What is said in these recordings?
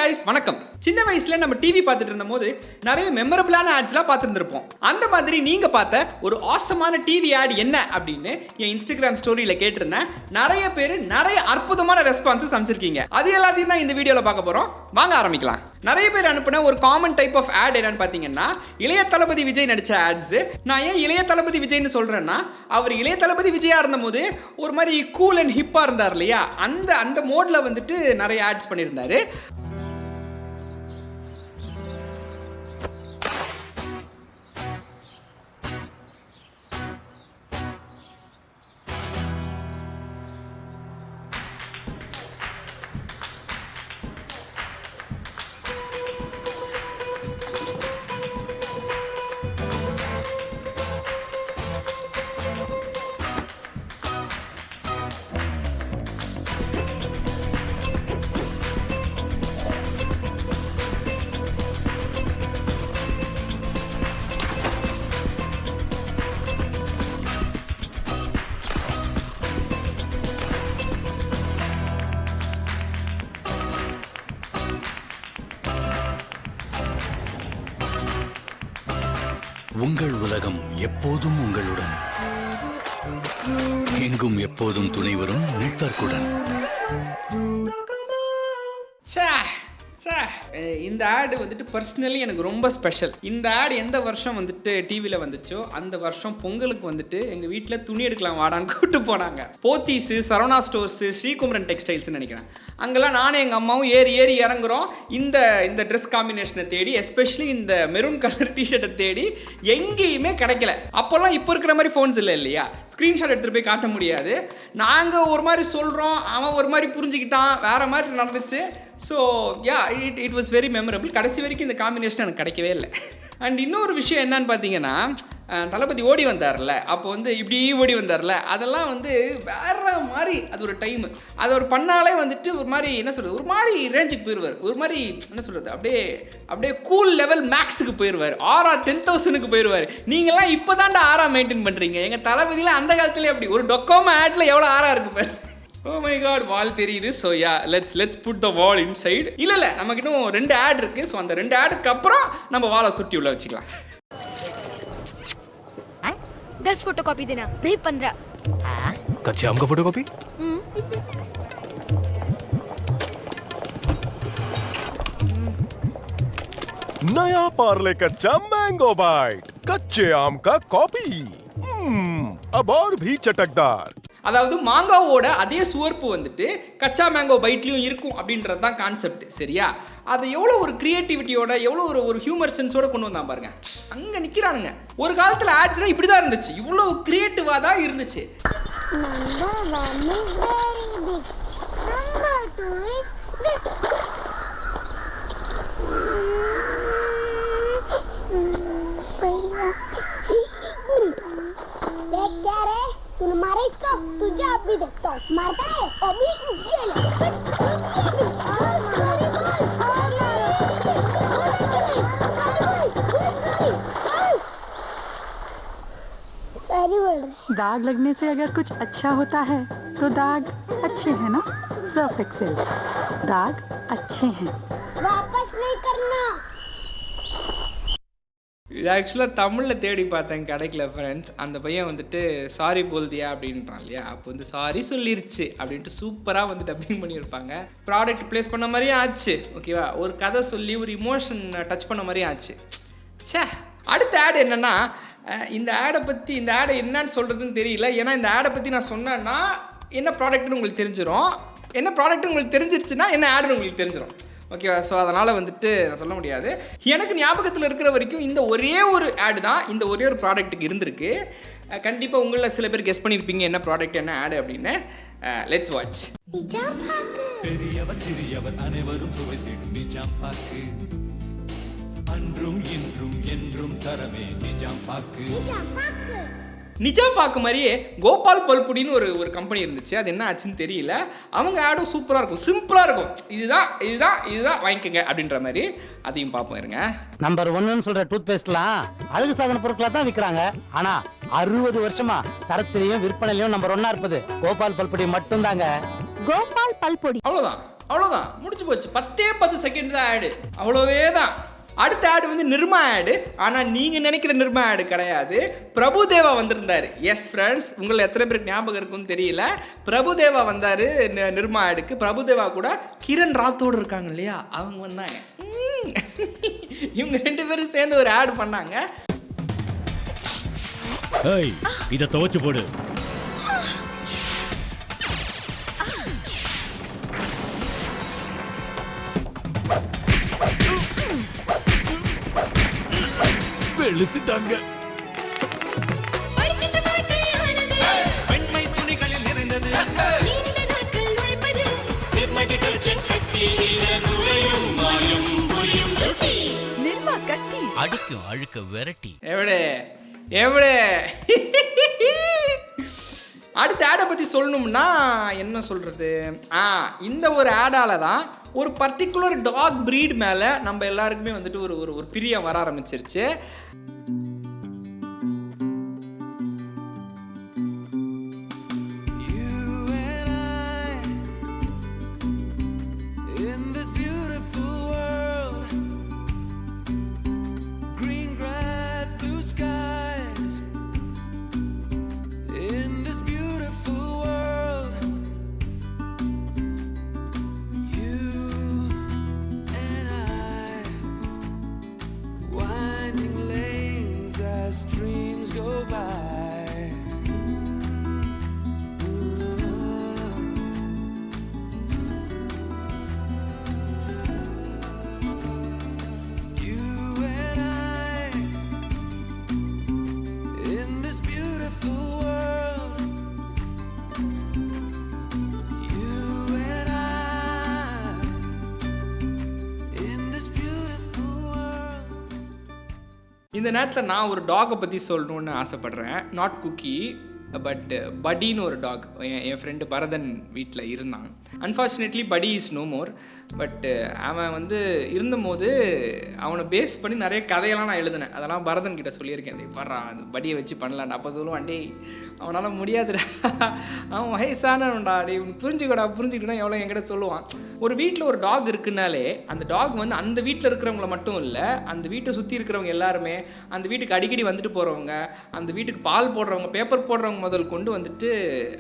guys, வணக்கம். சின்ன வயசுல நம்ம டிவி பார்த்துட்டு இருந்தபோது நிறைய மெமரபிளான ஆட்ஸ்லாம் பார்த்துருந்துருப்போம். அந்த மாதிரி நீங்க பார்த்த ஒரு ஆசமான டிவி ஆட் என்ன அப்படின்னு என் இன்ஸ்டாகிராம் ஸ்டோரியில கேட்டிருந்தேன். நிறைய பேர் நிறைய அற்புதமான ரெஸ்பான்சஸ் அமைச்சிருக்கீங்க. அது எல்லாத்தையும் தான் இந்த வீடியோல பார்க்க போறோம். வாங்க ஆரம்பிக்கலாம். நிறைய பேர் அனுப்பின ஒரு காமன் டைப் ஆஃப் ஆட் என்னன்னு பார்த்தீங்கன்னா இளைய தளபதி விஜய் நடிச்ச ஆட்ஸ். நான் ஏன் இளைய தளபதி விஜய்னு சொல்றேன்னா அவர் இளைய தளபதி விஜயா இருந்தபோது ஒரு மாதிரி கூல் அண்ட் ஹிப்பா இருந்தார் இல்லையா, அந்த மோட்ல வந்துட்டு நிறைய ஆட்ஸ் பண்ணியிருந்தாரு. உங்கள் உலகம் எப்போதும் உங்களுடன், எங்கும் எப்போதும் துணை வரும் நெட்வொர்க்குடன். இந்த ஆடு வந்துட்டு பர்சனலி எனக்கு ரொம்ப ஸ்பெஷல். இந்த ஆடு எந்த வருஷம் வந்துட்டு டிவியில் வந்துச்சோ அந்த வருஷம் பொங்கலுக்கு வந்துட்டு எங்கள் வீட்டில் துணி எடுக்கலாம் வாடான்னு கூப்பிட்டு போனாங்க. போத்தீஸு, சரவணா ஸ்டோர்ஸு, ஸ்ரீகுமரன் டெக்ஸ்டைல்ஸ்னு நினைக்கிறேன். அங்கெல்லாம் நானும் எங்கள் அம்மாவும் ஏறி இறங்குறோம். இந்த ட்ரெஸ் காம்பினேஷனை தேடி, எஸ்பெஷலி இந்த மெரூன் கலர் டிஷர்ட்டை தேடி எங்கேயுமே கிடைக்கல. அப்போல்லாம் இப்போ இருக்கிற மாதிரி ஃபோன்ஸ் இல்லை இல்லையா, ஸ்க்ரீன்ஷாட் எடுத்துகிட்டு போய் காட்ட முடியாது. நாங்கள் ஒரு மாதிரி சொல்கிறோம், அவன் ஒரு மாதிரி புரிஞ்சுக்கிட்டான், வேறு மாதிரி நடந்துச்சு. So yeah, it was very memorable. கடைசி வரைக்கும் இந்த காம்பினேஷன் எனக்கு கிடைக்கவே இல்லை. அண்ட் இன்னொரு விஷயம் என்னன்னு பார்த்தீங்கன்னா, தளபதி ஓடி வந்தார்ல, அப்போ வந்து இப்படி ஓடி வந்தார்ல, அதெல்லாம் வந்து வேற மாதிரி. அது ஒரு டைமு, அதை ஒரு பண்ணாலே வந்துட்டு ஒரு மாதிரி என்ன சொல்கிறது, ஒரு மாதிரி ரேஞ்சுக்கு போயிடுவார். ஒரு மாதிரி என்ன சொல்கிறது, அப்படியே கூல் லெவல் மேக்ஸுக்கு போயிடுவார். 10,000க்கு போயிடுவார். நீங்கள்லாம் இப்போ தான்டா ஆரா மெயின்டைன் பண்ணுறீங்க. எங்கள் தளபதியில் அந்த காலத்துலேயே அப்படி ஒரு டொக்கோமா ஆட்டில் எவ்வளோ ஆரா இருக்கு பாரு. Oh my god, வால் தெரியுது. So yeah, let's put the wall inside. இல்லை நமக்கு இன்னும் 2 ஆட் இருக்கு. ஸோ அந்த 2 ஆடுக்கு அப்புறம் நம்ம வாலை சுற்றி உள்ள வச்சுக்கலாம். 10 फोटोकॉपी देना, नहीं 15. कच्चे आम का फोटोकॉपी? नया पार्ले कच्चा मैंगो बाइट, कच्चे आम का कॉपी, अब और भी चटकदार. அதாவது மாங்காவோட அதே சுவர்ப்பு வந்துட்டு கச்சா மேங்கோ பைட்லையும் இருக்கும் அப்படின்றது தான் கான்செப்ட். சரியா, அதை எவ்வளோ ஒரு க்ரியேட்டிவிட்டியோட, எவ்வளோ ஒரு ஹியூமர் சென்ஸோட கொண்டு வந்தான் பாருங்க. அங்கே நிற்கிறானுங்க. ஒரு காலத்தில் ஆட்ஸ்லாம் இப்படி தான் இருந்துச்சு, இவ்வளோ க்ரியேட்டிவாக தான் இருந்துச்சு. तूने मारा इसको, तुझे अब भी देखता हूँ. मारता है अभी ये ले. दाग लगने से अगर कुछ अच्छा होता है तो दाग अच्छे हैं ना. सर्फ एक्सेल, दाग अच्छे हैं. वापस नहीं करना. இது ஆக்சுவலாக தமிழில் தேடி பார்த்தேன், கிடைக்கல ஃப்ரெண்ட்ஸ். அந்த பையன் வந்துட்டு சாரி போல்தியா அப்படின்றான் இல்லையா, அப்போ வந்து சாரி சொல்லிருச்சு அப்படின்ட்டு சூப்பராக வந்து டப்பிங் பண்ணியிருப்பாங்க. ப்ராடக்ட் ப்ளேஸ் பண்ண மாதிரியும் ஆச்சு. ஓகேவா, ஒரு கதை சொல்லி ஒரு இமோஷன் டச் பண்ண மாதிரியும் ஆச்சு. சே, அடுத்த ஆட் என்னென்னா, இந்த ஆடை என்னன்னு சொல்கிறதுன்னு தெரியல. ஏன்னா இந்த ஆடை பற்றி நான் சொன்னேன்னா என்ன ப்ராடக்ட்னு உங்களுக்கு தெரிஞ்சிடும். என்ன ப்ராடக்ட்னு உங்களுக்கு தெரிஞ்சிருச்சுன்னா என்ன ஆடுன்னு உங்களுக்கு தெரிஞ்சிடும். ஓகேவா, ஸோ அதனால் வந்துட்டு நான் சொல்ல முடியாது. எனக்கு ஞாபகத்தில் இருக்கிற வரைக்கும் இந்த ஒரே ஒரு ஆடு தான் இந்த ஒரே ஒரு ப்ராடக்ட்டுக்கு இருந்திருக்கு. கண்டிப்பாக உங்களில் சில பேர் கெஸ் பண்ணியிருப்பீங்க என்ன ப்ராடக்ட், என்ன ஆடு அப்படின்னு. Let's watch. பெரியவர் சிறியவர் அனைவரும் சுவைத்திடும் நிஜாம் பாக்கு, அன்றும் இன்றும் என்றும் தரவே நிஜாம் பாக்கு. நிஜாம் பாக்கு மாதிரியே கோபால் பல்புடின்னு ஒரு கம்பெனி இருந்துச்சு. அது என்ன ஆச்சுன்னு தெரியல. அவங்க ஆடும் சூப்பராக இருக்கும், சிம்பிளாக இருக்கும். இதுதான் வாங்கிக்கோங்க அப்படின்ற மாதிரி. அதையும் பார்ப்போம் இருங்க. நம்பர் 1ன்னு சொல்ற டூத் பேஸ்ட்லாம் அழகு சாதன பொருட்களா தான் விற்கிறாங்க. ஆனா 60 வருஷமா தரத்திலையும் விற்பனையிலையும் நம்பர் 1 இருப்பது கோபால் பல்பொடி மட்டும் தாங்க. கோபால் பல்பொடி அவ்வளோதான். அவ்வளோதான், முடிச்சு போச்சு. 10 செகண்ட் தான் ஆடு, அவ்வளோவே தான். அடுத்த ஆடு வந்து நிர்மா ஆடு. ஆனால் நீங்கள் நினைக்கிற நிர்மா ஆடு கிடையாது. பிரபுதேவா வந்திருந்தார். எஸ் ஃப்ரெண்ட்ஸ், உங்களை எத்தனை பேருக்கு ஞாபகம் இருக்குன்னு தெரியல. பிரபுதேவா வந்தார் நிர்மா ஆடுக்கு. பிரபுதேவா கூட கிரண் ராத்தோடு இருக்காங்க இல்லையா, அவங்க வந்தாங்க. இவங்க 2 பேரும் சேர்ந்து ஒரு ஆடு பண்ணாங்க. இதை துவச்சு போடு. வெளுத்துட்டாங்க. வெண்மை துணிகளில் நிறைந்தது நிர்மா கட்டி அடிக்கும் அழுக்க விரட்டி. எവിടെ அடுத்த ஆடை பற்றி சொல்லணும்னா என்ன சொல்கிறது, இந்த ஒரு ஆடால் தான் ஒரு பர்டிகுலர் டாக் ப்ரீட் மேலே நம்ம எல்லாருக்குமே வந்துட்டு ஒரு ஒரு பிரியம் வர ஆரம்பிச்சிருச்சு. Dreams go by. You and I in this beautiful world. You and I in this beautiful world. இந்த நேரத்தில் நான் ஒரு டாகை பற்றி சொல்லணுன்னு ஆசைப்பட்றேன். நாட் குக்கி, பட் பட்டின்னு ஒரு டாக். என் ஃப்ரெண்டு பரதன் வீட்டில் இருந்தான். அன்ஃபார்ச்சுனேட்லி படி இஸ் நோ மோர். பட் அவன் வந்து இருந்தபோது அவனை பேஸ் பண்ணி நிறைய கதையெல்லாம் நான் எழுதினேன். அதெல்லாம் பரதன் கிட்ட சொல்லியிருக்கேன். பாடுறா, அந்த படியை வச்சு பண்ணலான்டா. அப்போ சொல்லுவான், டேய் அவனால் முடியாதுடா, அவன் வயசானவன்டா, டே புரிஞ்சுக்கிட்டா எவ்வளோ என்கிட்ட சொல்லுவான். ஒரு வீட்டில் ஒரு டாக் இருக்குனாலே அந்த டாக் வந்து அந்த வீட்டில் இருக்கிறவங்கள மட்டும் இல்லை, அந்த வீட்டை சுற்றி இருக்கிறவங்க எல்லாருமே, அந்த வீட்டுக்கு அடிக்கடி வந்துட்டு போகிறவங்க, அந்த வீட்டுக்கு பால் போடுறவங்க, பேப்பர் போடுறவங்க முதல் கொண்டு வந்துட்டு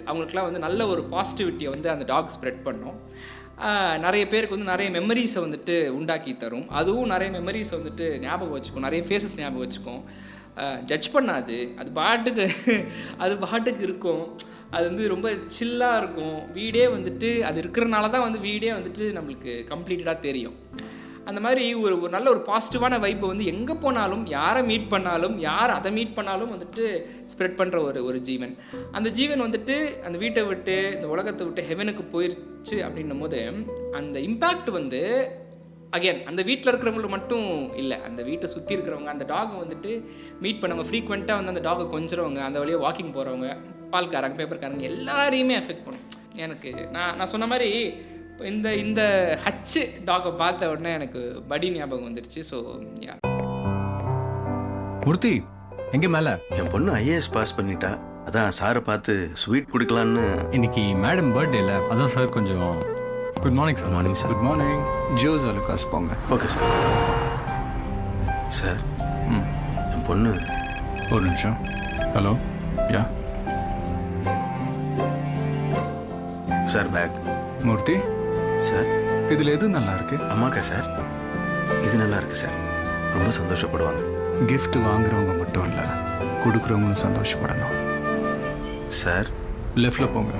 அவங்களுக்குலாம் வந்து நல்ல ஒரு பாசிட்டிவிட்டியை வந்து அந்த டாக் ஸ்ப்ரெட் பண்ணும். நிறைய பேருக்கு வந்து நிறைய மெமரிஸை வந்துட்டு உண்டாக்கி தரும். அதுவும் நிறைய மெமரிஸை வந்துட்டு ஞாபகம் வச்சுக்கும், நிறைய ஃபேஸஸ் ஞாபகம் வச்சுக்கும். ஜட்ஜ் பண்ணாது, அது பாட்டுக்கு இருக்கும். அது வந்து ரொம்ப சில்லாக இருக்கும். வீடே வந்துட்டு அது இருக்கிறனால தான் வந்து வீடே வந்துட்டு நம்மளுக்கு கம்ப்ளீட்டடாக தெரியும். அந்த மாதிரி ஒரு நல்ல ஒரு பாசிட்டிவான வைப்பை வந்து எங்கே போனாலும், யாரை மீட் பண்ணாலும், யார் அதை மீட் பண்ணாலும் வந்துட்டு ஸ்ப்ரெட் பண்ணுற ஒரு ஜீவன். அந்த ஜீவன் வந்துட்டு அந்த வீட்டை விட்டு, இந்த உலகத்தை விட்டு ஹெவனுக்கு போயிடுச்சு அப்படின்னும் போது அந்த இம்பேக்ட் வந்து அகேன் அந்த வீட்டில் இருக்கிறவங்களுக்கு மட்டும் இல்லை, அந்த வீட்டை சுற்றி இருக்கிறவங்க, அந்த டாகை வந்துட்டு மீட் பண்ணவங்க, ஃப்ரீக்வெண்ட்டாக வந்து அந்த டாகை கொஞ்சறவங்க, அந்த வழியாக வாக்கிங் போகிறவங்க, பால்காரங்க, பேப்பர்காரங்க எல்லாரையுமே எஃபெக்ட் பண்ணும். எனக்கு நான் சொன்ன மாதிரி இந்த ஹச்சு டாகை பார்த்த உடனே எனக்கு படி ஞாபகம் வந்துருச்சு. So yeah. மூர்த்தி எங்கே மேலே? என் பொண்ணு ஐஏஎஸ் பாஸ் பண்ணிட்டா, அதான் சாரை பார்த்து ஸ்வீட் கொடுக்கலான்னு. இன்னைக்கு மேடம் பர்த்டே இல்லை, அதான் சார் கொஞ்சம். Good morning sir. Morning sir. Good morning. Jos Alukkas போங்க. Okay sir. சார், என் பொண்ணு. ஒரு நிமிஷம். Hello, yeah sir. Bag. Murthy sir, இதில் எது நல்லா இருக்கு? அம்மாக்கா சார், இது நல்லா இருக்கு சார், ரொம்ப சந்தோஷப்படுவாங்க. கிஃப்ட் வாங்குறவங்க மட்டும் இல்லை, கொடுக்குறவங்களும் சந்தோஷப்படணும் சார். லெஃப்டில் போங்க.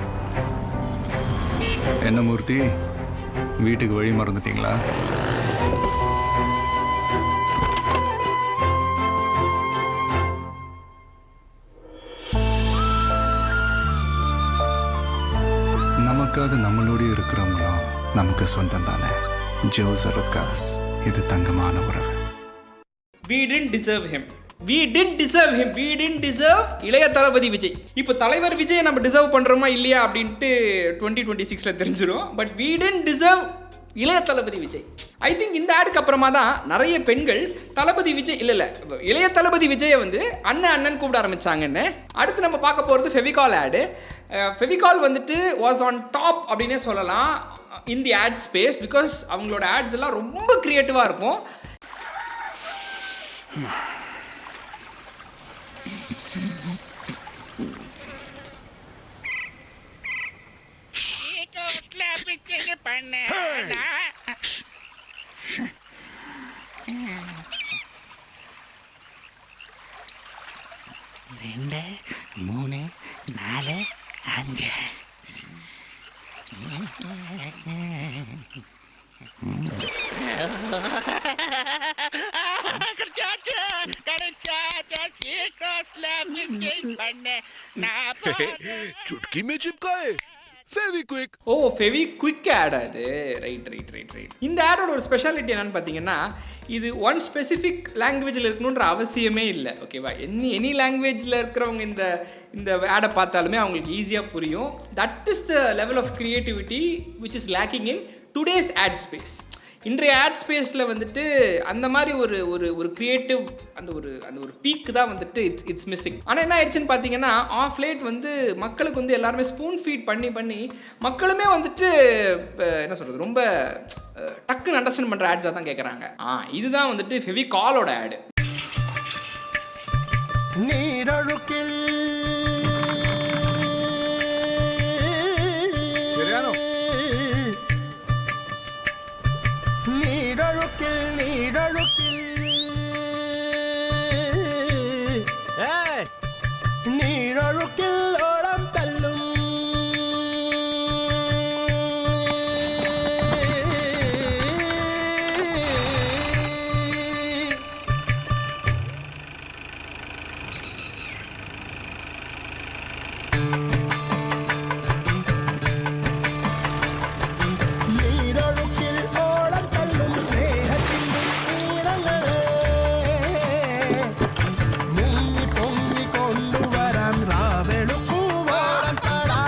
என்ன மூர்த்தி, வீட்டுக்கு வழி மறந்துட்டீங்களா? நமக்காக நம்மளோட இருக்கிறவங்களும் நமக்கு சொந்தம் தானே. ஜோஸ் அலுகாஸ், இது தங்கமான உறவு. We didn't deserve இளைய தளபதி விஜய். இப்போ தலைவர் விஜய் நம்ம டிசர்வ் பண்ணுறோமா இல்லையா அப்படின்ட்டு 2026 தெரிஞ்சிடும். பட் we didn't deserve இளைய தளபதி விஜய். ஐ திங்க் இந்த ஆடுக்கு அப்புறமா தான் நிறைய பெண்கள் தளபதி விஜய் இல்லை இளைய தளபதி விஜயை வந்து அண்ணன் கூப்பிட ஆரம்பிச்சாங்கன்னு. அடுத்து நம்ம பார்க்க போகிறது ஃபெவிகால் ஆடு. ஃபெவிகால் வந்துட்டு வாஸ் ஆன் டாப் அப்படின்னே சொல்லலாம். இன் தி ஆட் ஸ்பேஸ் பிகாஸ் அவங்களோட ஆட்ஸ் எல்லாம் ரொம்ப க்ரியேட்டிவாக இருக்கும். ரெண்டு மூணு நாலு அஞ்சு. चुटकी में चिपकाए फेविक्विक. ஓ ஃபெவிக்விக் ஆட் அது. ரைட். இந்த ஆடோட ஒரு ஸ்பெஷாலிட்டி என்னன்னு பார்த்தீங்கன்னா, இது ஒன் ஸ்பெசிஃபிக் லாங்குவேஜில் இருக்கணுன்ற அவசியமே இல்லை. ஓகேவா, எனி லாங்குவேஜில் இருக்கிறவங்க இந்த ஆடை பார்த்தாலுமே அவங்களுக்கு ஈஸியாக புரியும். That is the level of creativity which is lacking in today's ad space. இன்றைய ஆட் ஸ்பேஸில் வந்துட்டு அந்த மாதிரி ஒரு க்ரியேட்டிவ் அந்த ஒரு பீக்கு தான் வந்துட்டு இட்ஸ் மிஸ்ஸிங். ஆனால் என்ன ஆயிடுச்சுன்னு பார்த்தீங்கன்னா, ஆஃப் லேட் வந்து மக்களுக்கு வந்து எல்லாருமே ஸ்பூன் ஃபீட் பண்ணி மக்களுமே வந்துட்டு என்ன சொல்கிறது, ரொம்ப டக்குன்னு அண்டர்ஸ்டாண்ட் பண்ணுற ஆட்ஸாக தான் கேட்குறாங்க. இதுதான் வந்துட்டு ஃபெவிகாலோட ஆடு. நீரழுக்கில் நீரழுக்கில் ஓളം தள்ளும் நீரழுக்கில் ஓളം தள்ளும் ஸ்நேகத்தின் ஈரங்களே முங்கி பொங்கி கொண்டு வரம் ராவெழுக்கு ஓடம் படா.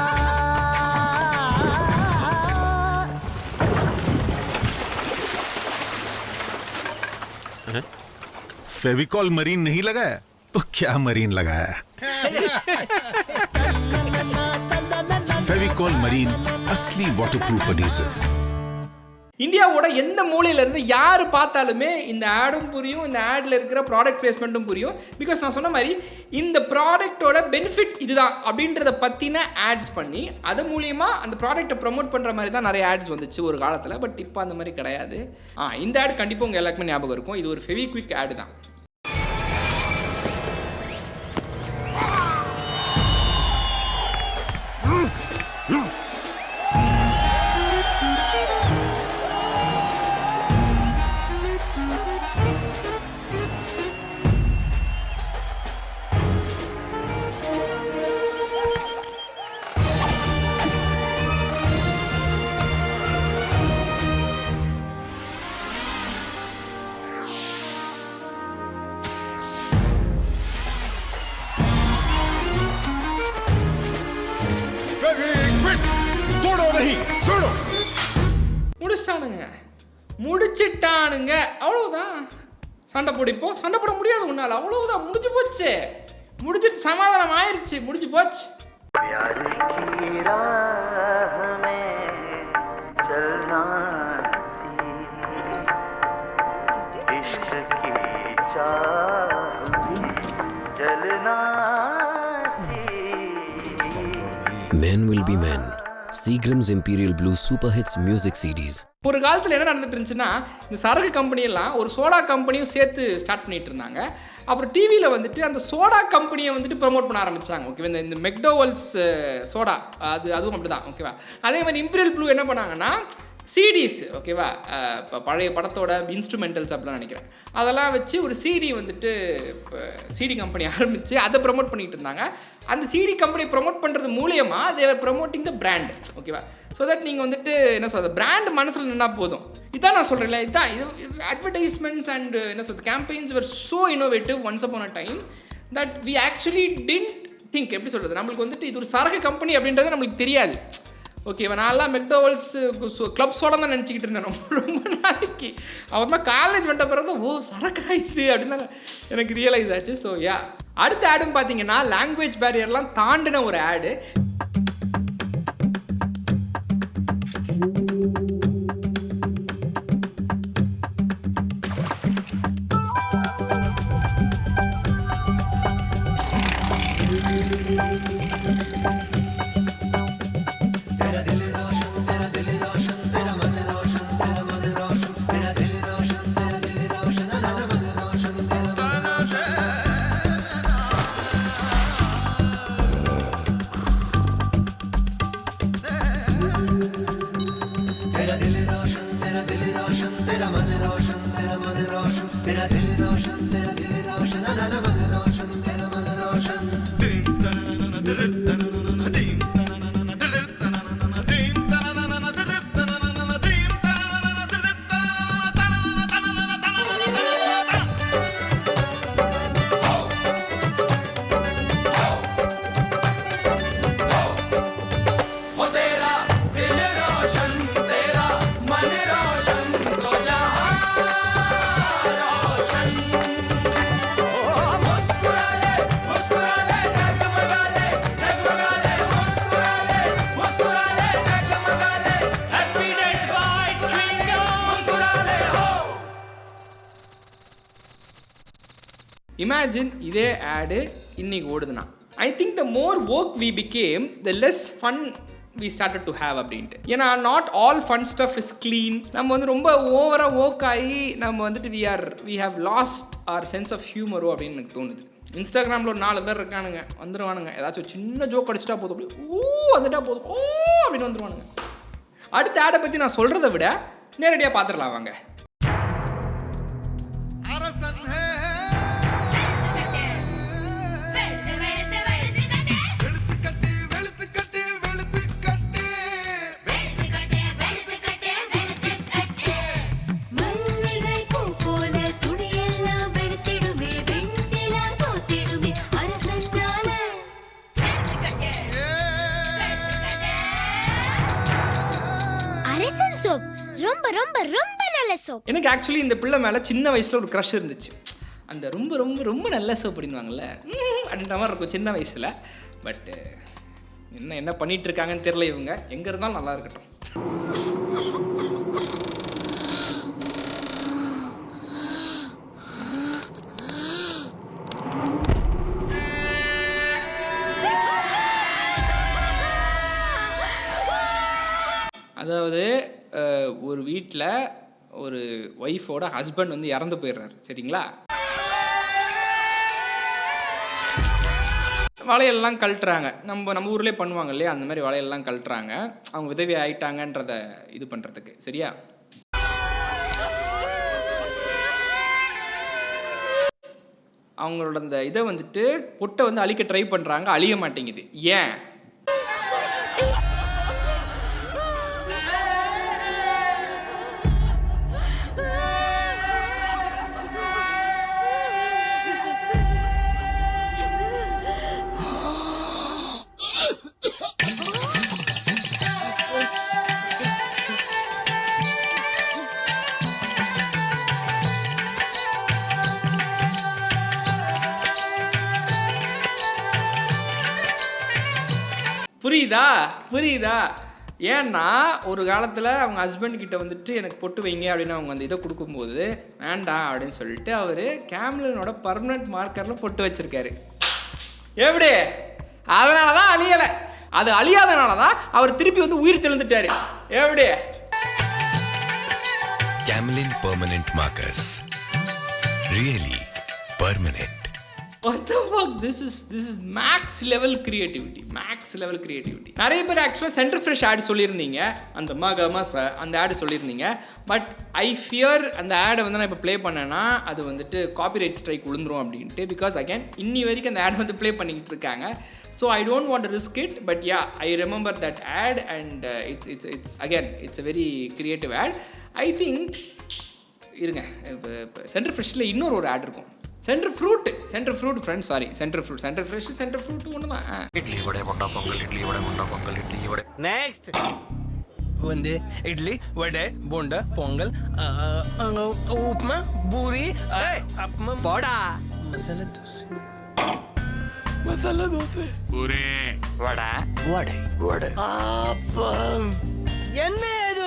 फेविकॉल मरीन नहीं लगा है तो क्या मरीन लगा है? फेविकॉल मरीन असली वाटरप्रूफ एडहेसिव. இந்தியாவோட எந்த மூலையிலேருந்து யார் பார்த்தாலுமே இந்த ஆடும் புரியும், இந்த ஆடில் இருக்கிற ப்ராடக்ட் பிளேஸ்மெண்ட்டும் புரியும். பிகாஸ் நான் சொன்ன மாதிரி இந்த ப்ராடக்டோட பெனிஃபிட் இதுதான் அப்படின்றத பற்றின ஆட்ஸ் பண்ணி அது மூலியமாக அந்த ப்ராடக்ட்டை ப்ரொமோட் பண்ணுற மாதிரி தான் நிறைய ஆட்ஸ் வந்துச்சு ஒரு காலத்தில். பட் இப்போ அந்த மாதிரி கிடையாது. இந்த ஆட் கண்டிப்பாக உங்கள் எல்லாருக்குமே ஞாபகம் இருக்கும். இது ஒரு ஃபெவிக்விக் ஆடு தான். முடிச்சிட்டானுங்க அவ்வளவுதான். சண்டை போட முடியாது உன்னால, அவ்வளவுதான், முடிஞ்சு போச்சு. முடிச்சிட்டு சமாதானம் ஆயிருச்சு, முடிஞ்சு போச்சு. Men will be men. Seagram's Imperial Blue Super Hits Music CDs. ஒரு காலத்தில் என்ன நடந்துட்டு இருந்துச்சுன்னா, இந்த சரக்கு கம்பெனியெல்லாம் ஒரு சோடா கம்பெனியும் சேர்த்து ஸ்டார்ட் பண்ணிட்டு இருந்தாங்க. அப்புறம் டிவியில் வந்துட்டு அந்த சோடா கம்பெனியை வந்துட்டு ப்ரமோட் பண்ண ஆரம்பித்தாங்க. ஓகேவா, இந்த மெக்டோவல்ஸ் சோடா அதுவும் அப்படி தான். ஓகேவா, அதே மாதிரி இம்பீரியல் ப்ளூ என்ன பண்ணாங்கன்னா சிடிஸ், ஓகேவா, இப்போ பழைய படத்தோட இன்ஸ்ட்ருமெண்டல்ஸ் அப்படிலாம் நினைக்கிறேன், அதெல்லாம் வச்சு ஒரு சிடி வந்துட்டு சிடி கம்பெனி ஆரம்பித்து அதை ப்ரமோட் பண்ணிகிட்டு இருந்தாங்க. அந்த சிடி கம்பெனி ப்ரொமோட் பண்ணுறது மூலியமாக தேவர் ப்ரமோட்டிங் த பிராண்ட். ஓகேவா, ஸோ தட் நீங்கள் வந்துட்டு என்ன சொல்கிறது, பிராண்ட் மனசில் நின்னா போதும். இதான் நான் சொல்கிறேன்ல, இதான் இது அட்வர்டைஸ்மெண்ட்ஸ் அண்ட் என்ன சொல்கிறது campaigns were so innovative once upon a time that we actually didn't think. எப்படி சொல்கிறது, நம்மளுக்கு வந்துட்டு இது ஒரு சரக்கு கம்பெனி அப்படின்றது நம்மளுக்கு தெரியாது. ஓகேவா, நான்லாம் மெக்டோவல்ஸ் கிளப்ஸோட தான் நினச்சிக்கிட்டு இருந்தேன் ரொம்ப நாளைக்கு. அப்புறமா காலேஜ் வந்த பிறகு ஓ சரக்கா இது அப்படின்னு எனக்கு ரியலைஸ் ஆச்சு. ஸோ யா, அடுத்த ஆடும் பார்த்தீங்கன்னா லாங்குவேஜ் பேரியர்லாம் தாண்டின ஒரு ஆடு. இமேஜின் இதே ஆடு இன்னைக்கு ஓடுதுன்னா I think the more work we become the less fun we started to have அப்படின்ட்டு. ஏன்னா not all fun stuff is clean. நம்ம வந்து ரொம்ப ஓவராக ஒர்க் ஆகி நம்ம வந்துட்டு we have lost our sense of ஹியூமரோ அப்படின்னு எனக்கு தோணுது. இன்ஸ்டாகிராமில் ஒரு 4 பேர் இருக்கானுங்க, வந்துடுவானுங்க, ஏதாச்சும் ஒரு சின்ன ஜோக் அடிச்சிட்டா போதும், அப்படி வந்துட்டா போதும், அப்படின்னு வந்துடுவானுங்க. அடுத்த ஆடை பற்றி நான் சொல்கிறத விட நேரடியாக பார்த்துடலாம் வாங்க. ரொம்ப ரொம்ப ரொம்ப நல்ல சோப். எனக்கு ஆக்சுவலி இந்த பிள்ளை மேலே சின்ன வயசில் ஒரு க்ரஷ் இருந்துச்சு. அந்த ரொம்ப ரொம்ப ரொம்ப நல்ல சோப் அப்படின்வாங்கல்ல, அப்படின்ற மாதிரி இருக்கும் சின்ன வயசில். பட்டு என்ன பண்ணிகிட்டு இருக்காங்கன்னு தெரியல. இவங்க எங்கே இருந்தாலும் நல்லா இருக்கட்டும். அதாவது ஒரு வீட்டில் ஒரு ஒய்ஃபோட ஹஸ்பண்ட் வந்து இறந்து போயிடுறாரு, சரிங்களா? வளையல்லாம் கழட்டுறாங்க. நம்ம ஊர்லேயே பண்ணுவாங்க இல்லையா, அந்த மாதிரி வளையல்லாம் கழட்டுறாங்க. அவங்க உதவி ஆயிட்டாங்கன்றத இது பண்ணுறதுக்கு, சரியா? அவங்களோட அந்த இதை வந்துட்டு பொட்டை வந்து அழிக்க ட்ரை பண்ணுறாங்க, அழிய மாட்டேங்குது. ஏன்? புரியுதா? ஏன்னா ஒரு காலத்தில் அவங்க ஹஸ்பண்ட் கிட்ட வந்துட்டு எனக்கு பொட்டு வைங்க அப்படின்னு அவங்க அந்த இதை கொடுக்கும்போது வேண்டாம் அப்படின்னு சொல்லிட்டு அவர் கேம்லினோட பர்மனெண்ட் மார்க்கரில் பொட்டு வச்சிருக்காரு. எப்படி? அதனால தான் அழியலை. அது அழியாதனால தான் அவர் திருப்பி வந்து உயிர் தெழுந்துட்டாரு. எப்படி? Camlin permanent markers. Really permanent. What the fuck? This is max level creativity. நிறைய பேர் ஆக்சுவலாக சென்டர் ஃப்ரெஷ் ஆட் சொல்லியிருந்தீங்க, அந்த அந்த ஆடு சொல்லியிருந்தீங்க. பட் ஐ ஃபியர் அந்த ஆடை வந்து நான் இப்போ ப்ளே பண்ணேன்னா அது வந்துட்டு காப்பிரைட் ஸ்ட்ரைக் விழுந்துரும் அப்படின்ட்டு. பிகாஸ் அகேன் இன்னி வரைக்கும் அந்த ஆட் வந்து ப்ளே பண்ணிக்கிட்டு இருக்காங்க. So I don't want to risk it. But yeah, I remember that ad and it's a very creative ad. I think இருங்க, இப்போ சென்டர் ஃப்ரெஷ்ஷில் இன்னொரு ஒரு ஆட் இருக்கும். Center Fruit friends, sorry, Center Fresh Center Fruit ஒன்று தான். Idli vada bonda pongal, idli vada bonda pongal, idli vada. Next வந்து இட்லி வடை போண்டா பொங்கல், உப்புமா பூரி, அப்பம் போடா, மசாலா தோசை, பூரி வடை அப்பம். என்ன இது?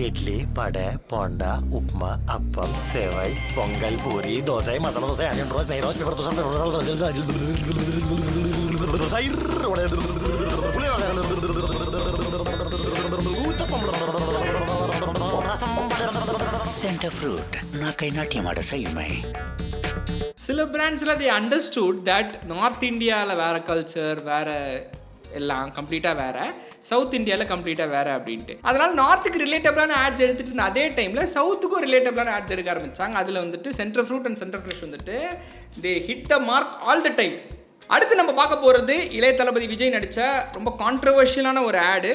இட்லி வடை போண்டா உப்புமா அப்பம் சேவை பொங்கல் பூரி தோசை மசாலா தோசை ஆனியன் ரோஸ் நெய் rose pepper dosa centre fruit நான் கை நாட்டியம் ஆட செய்யுமே. சில பிராண்ட்ஸில் they understood that நார்த் இந்தியாவில் வேறு கல்ச்சர், வேறு எல்லாம் கம்ப்ளீட்டாக வேறு. சவுத் இந்தியாவில் கம்ப்ளீட்டாக வேறு அப்படின்ட்டு. அதனால் நார்த்துக்கு ரிலேட்டபிளான ஆட்ஸ் எடுத்துகிட்டு இருந்த அதே டைமில் சவுத்துக்கும் ரிலேட்டபிளான ஆட்ஸ் எடுக்க ஆரம்பித்தாங்க. அதில் வந்துட்டு Center Fruit and Center Fresh வந்துட்டு they hit the mark all the time. அடுத்து நம்ம பார்க்க போகிறது இளைய தளபதி விஜய் நடித்த ரொம்ப கான்ட்ரவர்ஷியலான ஒரு ஆடு.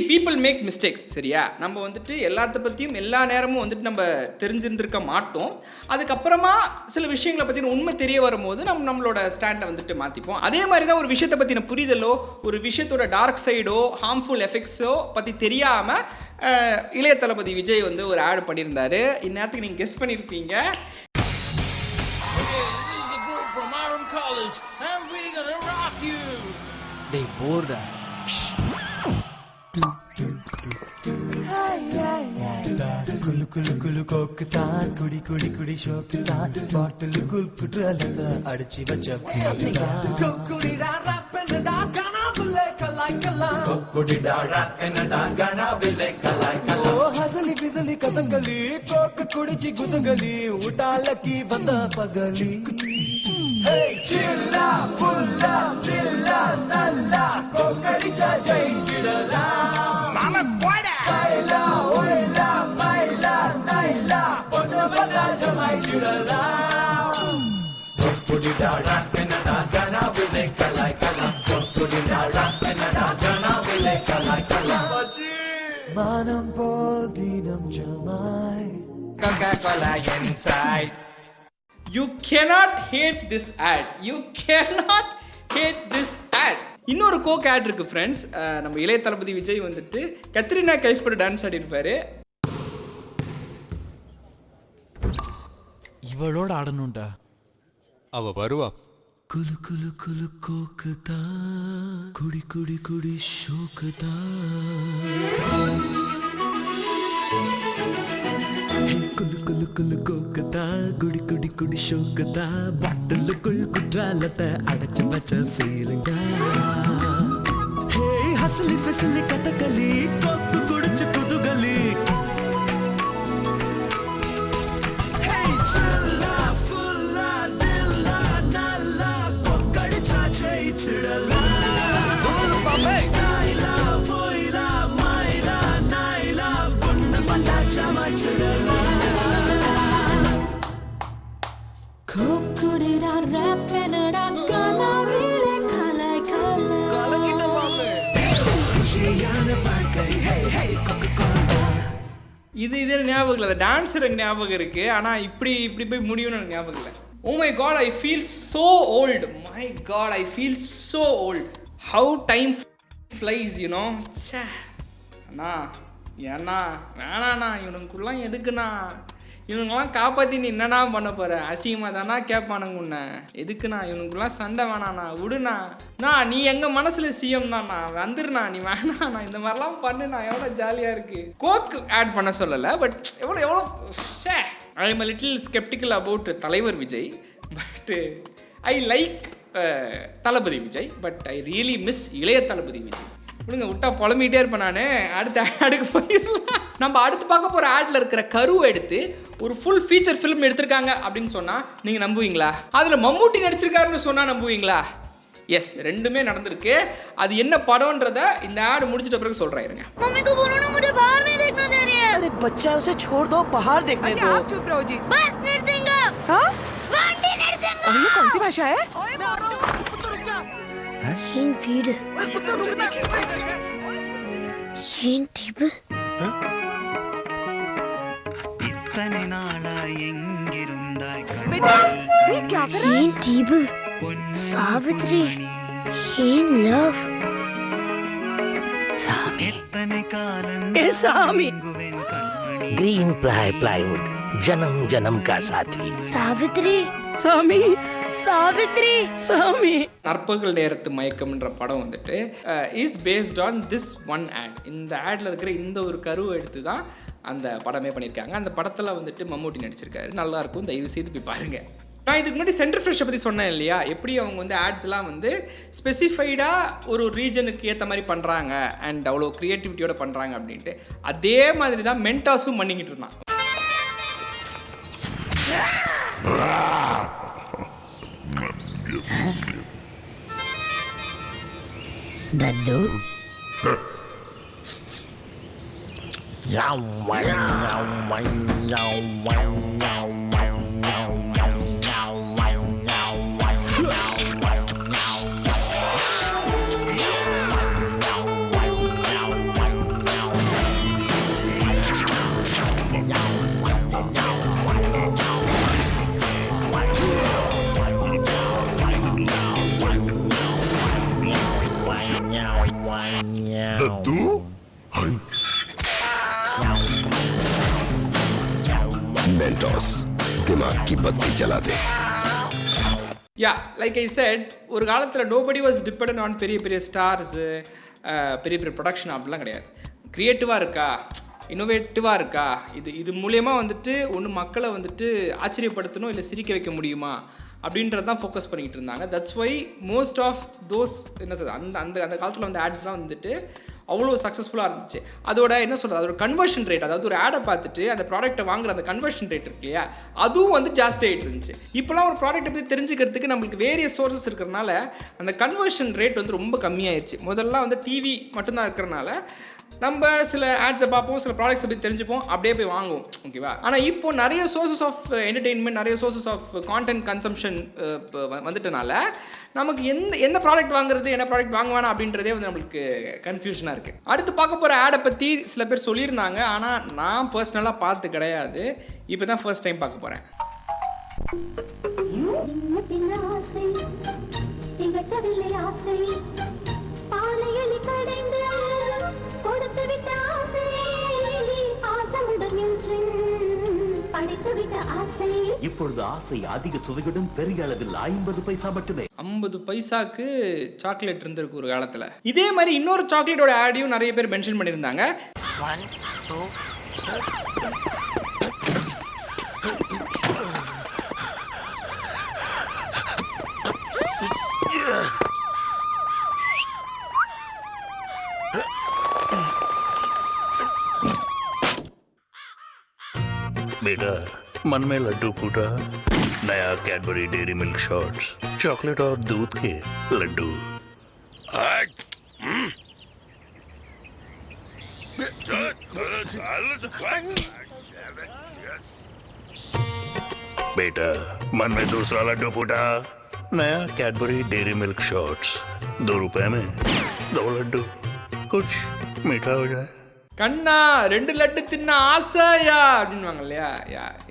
பீப்புள் மேக் மிஸ்டேக்ஸ், சரியா? நம்ம வந்துட்டு எல்லாத்த பற்றியும் எல்லா நேரமும் வந்துட்டு நம்ம தெரிஞ்சிருந்திருக்க மாட்டோம். அதுக்கப்புறமா சில விஷயங்களை பற்றின உண்மை தெரிய வரும்போது நம்மளோட ஸ்டாண்டை வந்துட்டு மாற்றிப்போம். அதே மாதிரி தான் ஒரு விஷயத்தை பற்றின புரிதலோ ஒரு விஷயத்தோட டார்க் சைடோ ஹார்ம்ஃபுல் எஃபெக்ட்ஸோ பற்றி தெரியாமல் இளைய தளபதி விஜய் வந்து ஒரு ஆடு பண்ணியிருந்தாரு. இந்நேரத்துக்கு நீங்கள் கெஸ் பண்ணியிருப்பீங்க. டேய் போர்டா. குலு குலு குலு கோக்குதான் குடி குடி குடி ஷோக்குதான் பாட்டில் குல் குட்ரலத அடிச்சு வச்ச குடிடா ராப் என்னடா கானா புல்லே கலாய் கலா குடிடா ராப் என்னடா கானா புல்லே கலாய் கலா ஓ ஹசலி பிசலி கதங்கலி கோக்கு குடிச்சி குதங்கலி உடாலக்கி வந்த பகலி ஹே சில்லா ஃபுல்லா சில்லா நல்லா கோக்கடிச்சா ஜெயிச்சிடலா மாமா போடா ஸ்டைலா ஓய்லா மைலா நைலா பொண்ணு பதா ஜமாயிச்சிடலா குடிடா ராப் என்னடா கானா புல்லே கலாய் கலா குடிடா ராப் என்னடா கானா புல்லே கலாய் கலா மானம் போல் தினம் ஜமாய் Coca-Cola inside. You cannot hate this ad. You cannot hate this ad. இன்னொரு கோக் ஆட் இருக்குது ஃப்ரெண்ட்ஸ். நம்ம இளைய தளபதி விஜய் வந்துட்டு கத்ரினா கைஃப் கூட டான்ஸ் ஆடிருப்பாரு. இவளோட ஆடணும்டா. அவ வருவா. குலு குலு குலு கோக்கு தான் குடி குடி குடி ஷோக்கு தான் குலு குலு குலு கோக்குதா குடி குடி குடி ஷோக்குதா பாட்டிலுக்குள் குற்றாலத்தை அடைச்சு வச்ச ஃபீலிங்க ஹே ஹசலி ஃபெசலி கதகளி கோக்கு குடிச்சு குதுகலி ஹே சில்லா ஃபுல்லா தில்லா நல்லா கொக்கடிச்சா ஜெயிச்சிடலா தூளு பாப்பே ஸ்டைலா போயிலா மைலா நைலா பொண்ணு பந்தா ஜமாச்சிடலா குடிடா ராப் என்னடா கானா வீலே கலாய் கலா கலக்கிட்ட பாப்பே குஷியான வாழ்க்கை ஹே ஹே கோகோகோலா இது ஞாபகம் இல்லை. அந்த டான்ஸ் எனக்கு ஞாபகம் இருக்குது. ஆனால் இப்படி போய் முடியும்னு எனக்கு ஞாபகம் இல்லை. Oh my god, I feel so old. My god, I feel so old. How time flies, you know. ச்சே அண்ணா ஏண்ணா வேணாண்ணா இவனுக்குலாம் எதுக்குண்ணா? இவனுங்கெல்லாம் காப்பாற்றி நீ என்னண்ணா பண்ண போகிற? அசிங்கமாக தானா கேட்பானுங்க உன்னை. எதுக்குண்ணா இவனுக்குலாம் சண்டை வேணாண்ணா விடுண்ணா. நீ எங்கள் மனசில் சிஎம் தான்ண்ணா, வந்துடுண்ணா. நீ வேணாண்ணா இந்த மாதிரிலாம் பண்ணுண்ணா. எவ்வளோ ஜாலியாக இருக்குது. கோக் ஆட் பண்ண சொல்லலை, பட் எவ்வளோ ஷே I am a little skeptical about தலைவர் Vijay, but I like Thalapathy Vijay, but I really miss இளைய தளபதி விஜய். விடுங்க விட்டா புலம்பிகிட்டே இருப்பேன் நான். அடுத்த ஆடுக்கு போயிடலாம். நம்ம அடுத்து பார்க்க போகிற ஆடில் இருக்கிற கருவை எடுத்து ஒரு ஃபுல் ஃபீச்சர் ஃபிலிம் எடுத்திருக்காங்க அப்படின்னு சொன்னால் நீங்கள் நம்புவீங்களா? அதில் மம்மூட்டி நடிச்சிருக்காருன்னு சொன்னால் நம்புவீங்களா? எஸ், ரெண்டுமே நடந்திருக்கு. அது என்ன படம்ன்றத இந்த ஆடு முடிச்சிட்ட பிறகு சொல்கிறேன். இருங்க. मम्मी को बोलो ना मुझे बाहर नहीं देखना दे रही है. अरे बच्चा उसे छोड़ दो, बाहर देखने दो. आप चुप रहो जी. बस नृसिंग. हाँ? वांडी नृसिंग. ये कौन सी भाषा है? ஏன் வீடு ஏன் டேபிள் बेटा ये क्या कर रहा है? ஏன் டேபிள் சாவித்ரி ஏன் லவ் சாமி ए सामी ग्रीन प्लाईवुड जन्म जन्म का साथी. சாவித்ரி सामी சாவித்ரி सामी நற்பகல் நேரத்து மயக்கம்ன்ற படம் வந்துட்டு is based on this one ad. இந்த ஆடில் இருக்கிற இந்த ஒரு கருவை எடுத்து தான் அந்த படமே பண்ணியிருக்காங்க. அந்த படத்தில் வந்துட்டு மம்மூட்டி நடிச்சிருக்காரு. நல்லாயிருக்கும், தயவு செய்து போய் பாருங்கள். நான் இதுக்கு முன்னாடி சென்டர் ஃப்ரெஷ்ஷை பற்றி சொன்னேன் இல்லையா? எப்படி அவங்க வந்து ஆட்ஸ்லாம் வந்து ஸ்பெசிஃபைடாக ஒரு ரீஜனுக்கு ஏற்ற மாதிரி பண்ணுறாங்க அண்ட் அவ்வளோ க்ரியேட்டிவிட்டியோட பண்ணுறாங்க அப்படின்ட்டு. அதே மாதிரி தான் மென்டாஸும் பண்ணிக்கிட்டு இருந்தான். दद्दू मेंटोस दिमाग की बत्ती जला दे. யா லைக் ஐ செட் ஒரு காலத்தில் நோபடி வாஸ் டிபெண்ட் ஆன் பெரிய பெரிய ஸ்டார்ஸு பெரிய பெரிய ப்ரொடக்ஷன் அப்படிலாம் கிடையாது. க்ரியேட்டிவாக இருக்கா, இன்னோவேட்டிவாக இருக்கா, இது மூலயமா வந்துட்டு ஒன்று மக்களை வந்துட்டு ஆச்சரியப்படுத்தணும் இல்லை சிரிக்க வைக்க முடியுமா அப்படின்றது தான் ஃபோக்கஸ் பண்ணிக்கிட்டு இருந்தாங்க. That's why most of those என்ன சொல்கிறது அந்த அந்த அந்த காலத்தில் வந்து ஆட்ஸ்லாம் வந்துட்டு அவ்வளோ சக்ஸஸ்ஃபுல்லாக இருந்துச்சு. அதோட என்ன சொல்கிறது, அதோட கன்வர்ஷன் ரேட், அதாவது ஒரு ஆடை பார்த்துட்டு அந்த ப்ராடக்ட்டை வாங்குற அந்த கன்வர்ஷன் ரேட் இருக்கு இல்லையா, அதுவும் வந்து ஜாஸ்தி ஆகிட்டு இருந்துச்சு. இப்போலாம் ஒரு ப்ராடக்ட்டை பற்றி தெரிஞ்சுக்கிறதுக்கு நம்மளுக்கு வேரியஸ் சோர்ஸஸ் இருக்கிறனால அந்த கன்வர்ஷன் ரேட் வந்து ரொம்ப கம்மியாயிருச்சு. முதல்ல வந்து டிவி மட்டும்தான் இருக்கிறனால நம்ம சில ஆட்ஸை பார்ப்போம், சில ப்ராடக்ட்ஸை பற்றி தெரிஞ்சுப்போம், அப்படியே போய் வாங்குவோம், ஓகேவா. ஆனால் இப்போ நிறைய சோர்சஸ் ஆஃப் என்டர்டெயின்மெண்ட், நிறைய சோர்சஸ் ஆஃப் கான்டென்ட் கன்சம்ஷன் வந்துட்டனால நமக்கு என்ன ப்ராடக்ட் வாங்குறது, என்ன ப்ராடக்ட் வாங்குவானா அப்படின்றதே வந்து நம்மளுக்கு கன்ஃபியூஷனாக இருக்குது. அடுத்து பார்க்க போகிற ஆடை பற்றி சில பேர் சொல்லியிருந்தாங்க, ஆனால் நான் பர்சனலாக பார்த்து கிடையாது. இப்போ தான் ஃபர்ஸ்ட் டைம் பார்க்க போகிறேன். இப்பொழுது ஆசை அதிக சுவையுடன் பெரிய அளவில் 50 பைசா மட்டுமே. 50 பைசாக்கு சாக்லேட் இருந்திருக்கு ஒரு காலத்தில். இதே மாதிரி இன்னொரு சாக்லேட்டோட ஆடையும் நிறைய பேர் மென்ஷன் பண்ணியிருந்தாங்க. 1 2 बेटा मन में लड्डू फूटा, नया Cadbury dairy milk shots, chocolate और दूध के लड्डू. बेटा मन में दूसरा लड्डू फूटा, नया कैडबरी डेयरी मिल्क शॉट्स, 2 रुपए में 2 लड्डू, कुछ मीठा हो जाए. கண்ணா 2 லட்டு தின்ன ஆசையா அப்படின்வாங்க இல்லையா.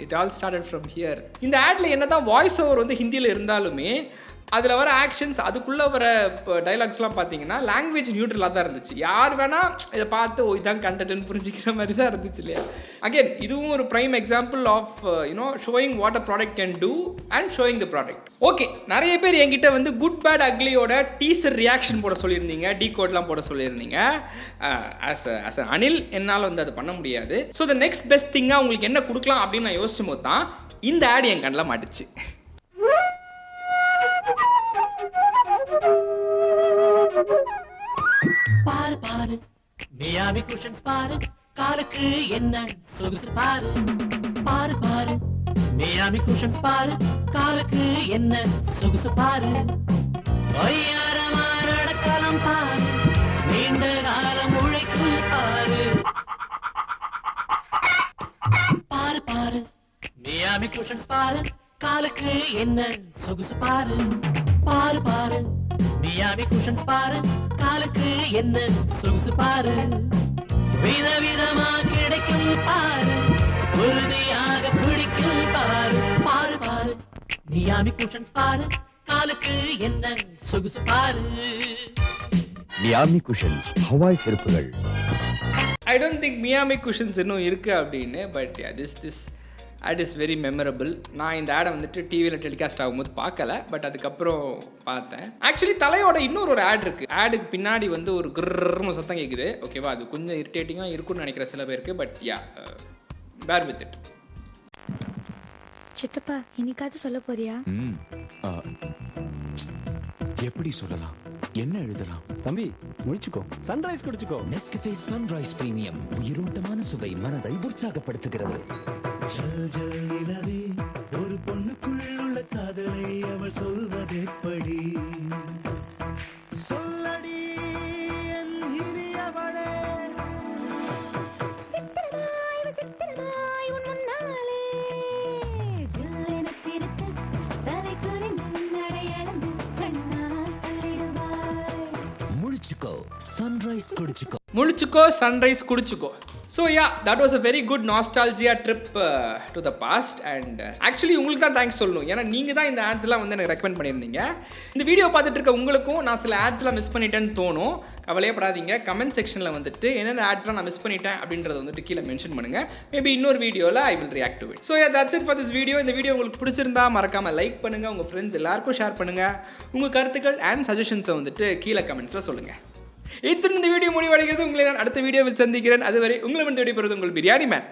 It all started from here. இந்த ஆட்ல என்ன தான் வாய்ஸ் ஓவர் வந்து ஹிந்தியில் இருந்தாலுமே அதில் வர ஆக்ஷன்ஸ், அதுக்குள்ளே வர இப்போ டைலாக்ஸ்லாம் பார்த்தீங்கன்னா லாங்குவேஜ் நியூட்ரலாக தான் இருந்துச்சு. யார் வேணால் இதை பார்த்து இதான் கண்டென்ட்னு புரிஞ்சிக்கிற மாதிரி தான் இருந்துச்சு இல்லையா. அகெயின் இதுவும் ஒரு prime example of showing what a product can do and showing the product. Okay, நிறைய பேர் என்கிட்ட வந்து குட் பேட் அக்லியோட டீசர் ரியாக்ஷன் போட சொல்லியிருந்தீங்க, கோட்லாம் போட சொல்லியிருந்தீங்க. ஆஸ் அ அனில் என்னால் வந்து அதை பண்ண முடியாது. ஸோ த நெக்ஸ்ட் பெஸ்ட் திங்காக உங்களுக்கு என்ன கொடுக்கலாம் அப்படின்னு நான் யோசிச்சும் போது தான் இந்த ஆட் என் கண்ணில் மாட்டுச்சு. பாரு பாரு மியாமி குஷன்ஸ் பாரு, காலுக்கு என்ன சொகுசு பாரு. பாரு பாரு மியாமி குஷன்ஸ் பாரு, காலுக்கு என்ன சொகுசு பாரு. ஒய்யாரமான நடக்கலாம் பாரு, நீண்ட காலம் உழைக்கும் பாரு. பாரு பாரு மியாமி குஷன்ஸ் பாரு, காலுக்கு என்ன சொகுசு பாரு. பாரு பாரு மியாமி குஷன்ஸ் பாரு, காலுக்கு என்ன சொகுசு பாரு. விதவிதமா கிடைக்கும் பாரு, உறுதியாக பிடிக்கும் பாரு. பாரு பாரு மியாமி குஷன்ஸ் பாரு, காலுக்கு என்ன சொகுசு பாரு. மியாமி குஷன்ஸ் ஹவாய் செருப்புகள். I don't think Miami cushions இன்னும் இருக்குது அப்படின்னு. But this ad is very memorable. நான் இந்த ஆடை வந்துட்டு டிவியில் டெலிகாஸ்ட் ஆகும்போது பார்க்கல, பட் அதுக்கப்புறம் பார்த்தேன். ஆக்சுவலி தலையோட இன்னொரு ஒரு ஆட் இருக்குது. ஆடுக்கு பின்னாடி வந்து ஒரு கிர்ன்னு சத்தம் கேட்குது, ஓகேவா. அது கொஞ்சம் இரிட்டேட்டிங்காக இருக்கும்னு நினைக்கிற சில பேருக்கு. But bear with it. சித்தப்பா இன்னைக்காவது சொல்ல போறியா? எப்படி சொல்லலாம், என்ன எழுதலாம்? தம்பி முடிச்சுக்கோ, சன்ரைஸ் குடிச்சுக்கோ. நெஸ்கஃபே சன்ரைஸ் பிரீமியம், உயிரோட்டமான சுவை, மனதை உற்சாகப்படுத்துகிறது. ஜல் ஜல் நிலவே, ஒரு பொண்ணுக்குள் உள்ள காதலை அவள் சொல்வதெப்படி? சொல்லடி என் இனியவளே. சன்ரைஸ் குடிச்சுக்கோ. முழிச்சுக்கோ சன்ரைஸ் குடிச்சுக்கோ. So yeah, that was a very good nostalgia trip to the past. And actually உங்களுக்கு தான் தேங்க்ஸ் சொல்லணும், ஏன்னா நீங்கள் தான் இந்த ஆட்ஸ்லாம் வந்து எனக்கு ரெக்கமெண்ட் பண்ணியிருந்தீங்க. இந்த வீடியோ பார்த்துட்டு இருக்க உங்களுக்கும் நான் சில ஆட்ஸ்லாம் மிஸ் பண்ணிட்டேன்னு தோணும். கவலையப்படாதீங்க, கமெண்ட் செக்ஷனில் வந்துட்டு எந்தெந்த ஆட்ஸ்லாம் நான் மிஸ் பண்ணிட்டேன் அப்படின்றத வந்துட்டு கீழே மென்ஷன் பண்ணுங்கள். மேபி இன்னொரு வீடியோவில் I will react to it. So yeah, that's it for this video. இந்த வீடியோ உங்களுக்கு பிடிச்சிருந்தா மறக்காமல் லைக் பண்ணுங்கள், உங்கள் ஃப்ரெண்ட்ஸ் எல்லாருக்கும் ஷேர் பண்ணுங்கள், உங்கள் கருத்துக்கள் அண்ட் சஜஷன்ஸை வந்துட்டு கீழே கமெண்ட்ஸில் சொல்லுங்கள். இத்துடன் இந்த வீடியோ முடிவடைகிறது. உங்களை நான் அடுத்த வீடியோவில் சந்திக்கிறேன். அதுவரை உங்களை வந்து விடைபெறுவது உங்கள் பிரியாணி மேன்.